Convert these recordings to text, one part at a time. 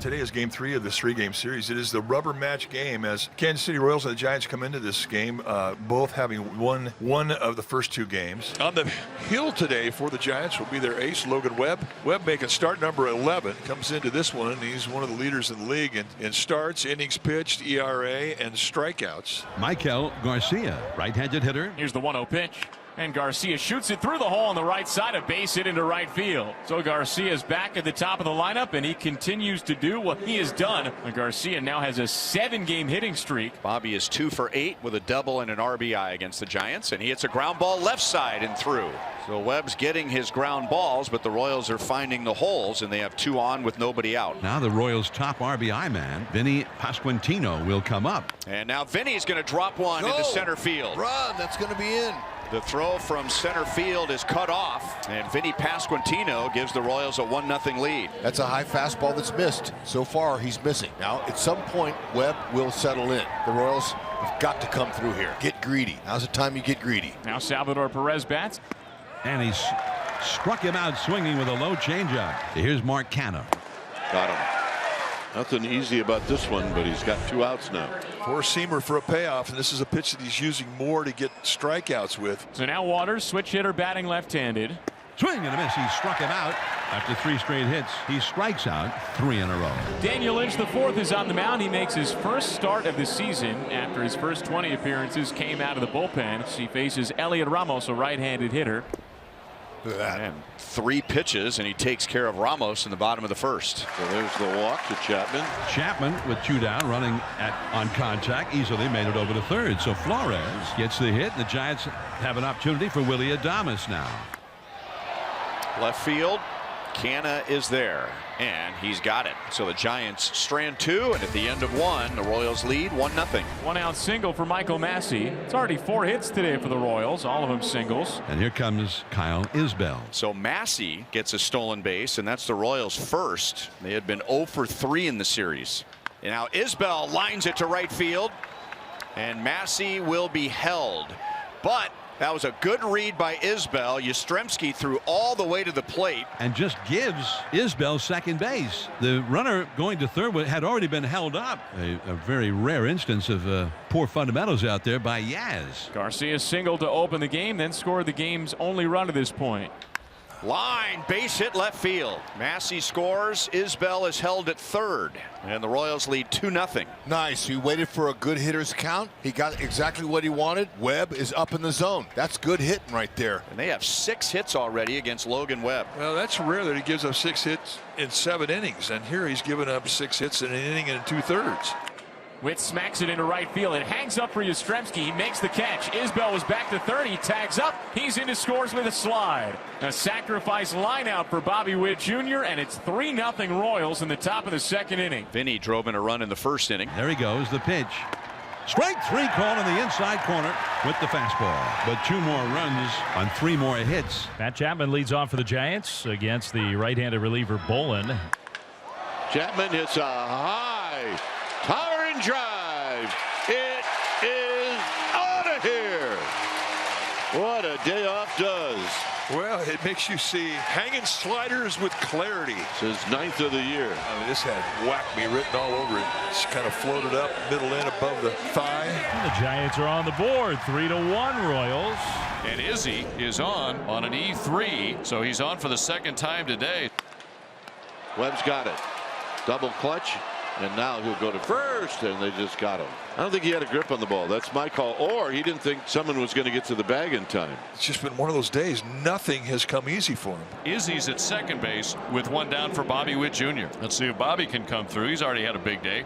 Today is game 3 of this 3-game series. It is the rubber match game as Kansas City Royals and the Giants come into this game, both having won one of the first 2 games. On the hill today for the Giants will be their ace, Logan Webb. Webb making start number 11, comes into this one, and he's one of the leaders in the league in starts, innings pitched, ERA, and strikeouts. Michael Garcia, right-handed hitter. Here's the 1-0 pitch. And Garcia shoots it through the hole on the right side, a base hit into right field. So Garcia's back at the top of the lineup, and he continues to do what he has done. And Garcia now has a 7-game hitting streak. Bobby is 2 for 8 with a double and an RBI against the Giants, and he hits a ground ball left side and through. So Webb's getting his ground balls, but the Royals are finding the holes, and they have 2 on with nobody out. Now the Royals' top RBI man, Vinny Pasquantino, will come up. And now Vinny's going to drop one into center field. Run, that's going to be in. The throw from center field is cut off, and Vinny Pasquantino gives the Royals a 1-0 lead. That's a high fastball that's missed. So far, he's missing. Now, at some point, Webb will settle in. The Royals have got to come through here. Get greedy. Now's the time you get greedy. Now Salvador Perez bats. And he struck him out swinging with a low changeup. Here's Mark Canha. Got him. Nothing easy about this one, but he's got 2 outs now. Four-seamer for a payoff, and this is a pitch that he's using more to get strikeouts with. So now Waters, switch hitter, batting left-handed. Swing and a miss. He struck him out. After 3 straight hits, he strikes out 3 in a row. Daniel Lynch IV is on the mound. He makes his first start of the season after his first 20 appearances came out of the bullpen. He faces Elliot Ramos, a right-handed hitter. Look at that. And 3 pitches, and he takes care of Ramos in the bottom of the first. So there's the walk to Chapman. Chapman with 2 down, running on contact, easily made it over to third. So Flores gets the hit, and the Giants have an opportunity for Willie Adames now. Left field, Canha is there, and he's got it. So the Giants strand 2, and at the end of 1, the Royals lead 1-0. 1-out single for Michael Massey. It's already 4 hits today for the Royals, all of them singles. And here comes Kyle Isbell. So Massey gets a stolen base, and that's the Royals' first. They had been 0 for 3 in the series. And now Isbell lines it to right field, and Massey will be held. But that was a good read by Isbell. Yastrzemski threw all the way to the plate. And just gives Isbell second base. The runner going to third had already been held up. A very rare instance of poor fundamentals out there by Yaz. Garcia singled to open the game, then scored the game's only run to this point. Line, base hit left field. Massey scores. Isbell is held at third, and the Royals lead 2-0. Nice. He waited for a good hitter's count. He got exactly what he wanted. Webb is up in the zone. That's good hitting right there. And they have 6 hits already against Logan Webb. Well, that's rare that he gives up 6 hits in 7 innings, and here he's given up 6 hits in an inning and 2/3. Witt smacks it into right field. It hangs up for Yastrzemski. He makes the catch. Isbell was back to third. He tags up. He's into scores with a slide. A sacrifice line out for Bobby Witt Jr., and it's 3-0 Royals in the top of the 2nd inning. Vinny drove in a run in the 1st inning. There he goes, the pitch. Strike 3 called in the inside corner with the fastball. But 2 more runs on 3 more hits. Matt Chapman leads off for the Giants against the right-handed reliever Bolin. Chapman hits a high, towering drive. It is out of here. What a day off does. Well, it makes you see hanging sliders with clarity. It's his 9th of the year. I mean, this had "whack me" written all over it. It's kind of floated up, middle end above the thigh. And the Giants are on the board, 3-1 Royals. And Izzy is on an E3, so he's on for the 2nd time today. Webb's got it. Double clutch, and now he'll go to first, and they just got him. I don't think he had a grip on the ball. That's my call. Or he didn't think someone was going to get to the bag in time. It's just been one of those days. Nothing has come easy for him. Izzy's at second base with 1 down for Bobby Witt Jr. Let's see if Bobby can come through. He's already had a big day.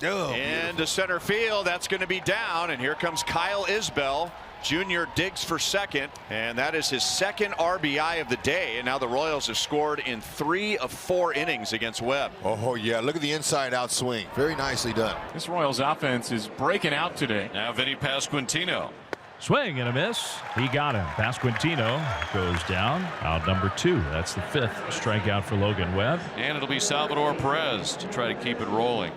Oh, Into center field. That's going to be down, and here comes Kyle Isbell. Jr. digs for second, and that is his 2nd RBI of the day. And now the Royals have scored in 3 of 4 innings against Webb. Oh, yeah. Look at the inside-out swing. Very nicely done. This Royals offense is breaking out today. Now Vinny Pasquantino. Swing and a miss. He got him. Pasquantino goes down. Out number 2. That's the 5th strikeout for Logan Webb. And it'll be Salvador Perez to try to keep it rolling.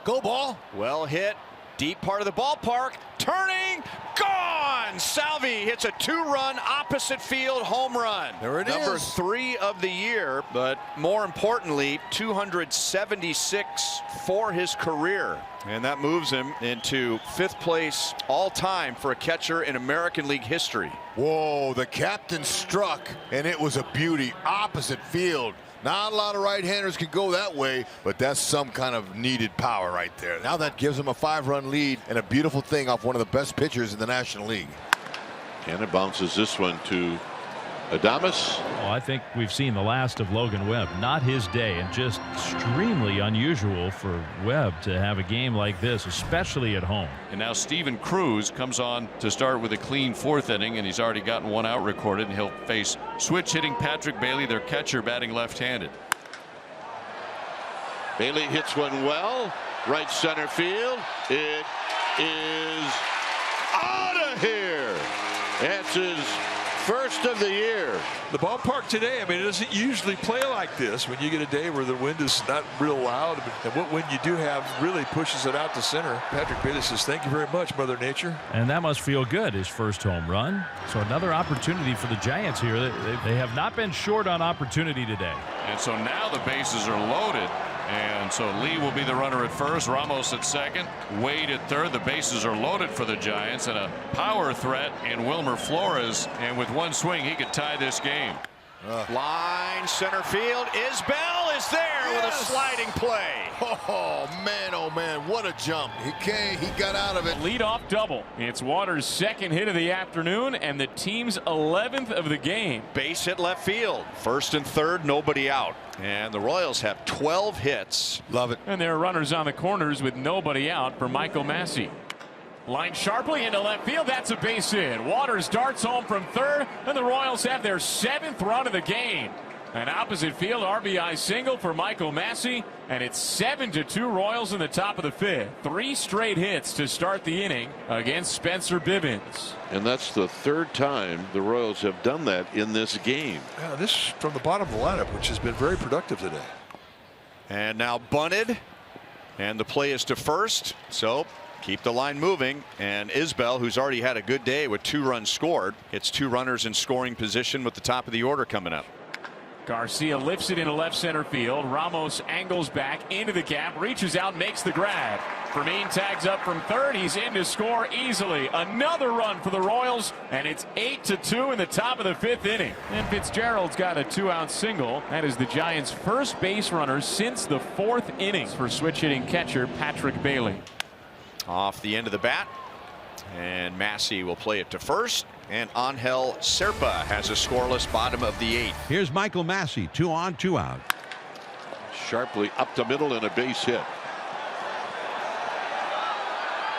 Go ball. Well hit. Deep part of the ballpark. Turning. Gone. one. Salvi hits a 2-run opposite field home run. There it Number is. 3 of the year, but more importantly, 276 for his career. And that moves him into 5th place all time for a catcher in American League history. Whoa, the captain struck, and it was a beauty. Opposite field. Not a lot of right-handers can go that way, but that's some kind of needed power right there. Now that gives him a 5-run lead and a beautiful thing off one of the best pitchers in the National League. And it bounces this one to Adames. Well, I think we've seen the last of Logan Webb. Not his day, and just extremely unusual for Webb to have a game like this, especially at home. And now Steven Cruz comes on to start with a clean 4th inning, and he's already gotten 1 out recorded, and he'll face switch hitting Patrick Bailey, their catcher, batting left-handed. Bailey hits one well. Right center field. It is out of here. That's his first of the year. The ballpark today, I mean, it doesn't usually play like this when you get a day where the wind is not real loud. And what wind you do have really pushes it out to center. Patrick Bailey says, thank you very much, Mother Nature. And that must feel good, his first home run. So another opportunity for the Giants here. They have not been short on opportunity today. And so now the bases are loaded. And so Lee will be the runner at first, Ramos at second, Wade at third. The bases are loaded for the Giants, and a power threat in Wilmer Flores. And with one swing, he could tie this game. Line center field. Isbell is there with a sliding play. Oh man, what a jump. He got out of it. Leadoff double. It's Waters' 2nd hit of the afternoon and the team's 11th of the game. Base hit left field. 1st and 3rd, nobody out. And the Royals have 12 hits. Love it. And there are runners on the corners with nobody out for Michael Massey. Line sharply into left field. That's a base hit. Waters darts home from 3rd, and the Royals have their 7th run of the game. An opposite field RBI single for Michael Massey, and it's 7-2 Royals in the top of the 5th. 3 straight hits to start the inning against Spencer Bivens. And that's the 3rd time the Royals have done that in this game. Yeah, this from the bottom of the lineup, which has been very productive today. And now bunted, and the play is to first. So keep the line moving, and Isbell, who's already had a good day with 2 runs scored, gets 2 runners in scoring position with the top of the order coming up. Garcia lifts it into left center field. Ramos angles back into the gap, reaches out, makes the grab. Fermin tags up from 3rd. He's in to score easily. Another run for the Royals, and it's 8-2 in the top of the 5th inning. And Fitzgerald's got a 2-out single. That is the Giants' first base runner since the 4th inning for switch hitting catcher Patrick Bailey. Off the end of the bat, and Massey will play it to first, and Angel Serpa has a scoreless bottom of the 8th. Here's Michael Massey, 2 on, 2 out. Sharply up the middle and a base hit.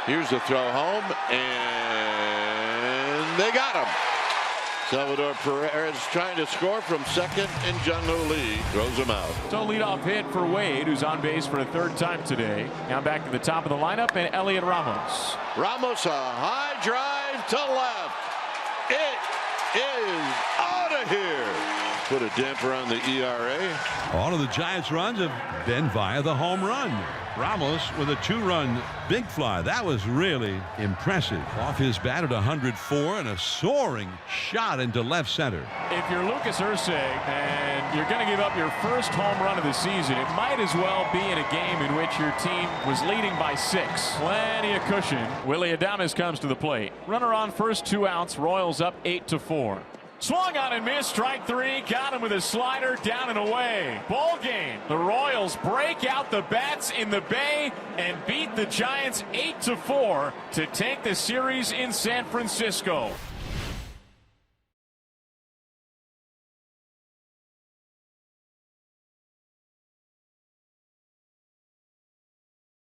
Here's the throw home, and they got him. Salvador Perez trying to score from 2nd, and Jung-Hoo Lee throws him out. So leadoff hit for Wade, who's on base for a 3rd time today. Now back to the top of the lineup, and Elliot Ramos. Ramos, a high drive to left. It is out of here. Put a damper on the ERA. All of the Giants' runs have been via the home run. Ramos with a 2-run big fly. That was really impressive. Off his bat at 104 and a soaring shot into left center. If you're Lucas Ursig and you're going to give up your first home run of the season, it might as well be in a game in which your team was leading by 6. Plenty of cushion. Willie Adames comes to the plate. Runner on first, 2 outs. Royals up 8-4. Swung on and missed. Strike 3. Got him with a slider, down and away. Ball game. The Royals break out the bats in the Bay and beat the Giants 8-4 to take the series in San Francisco.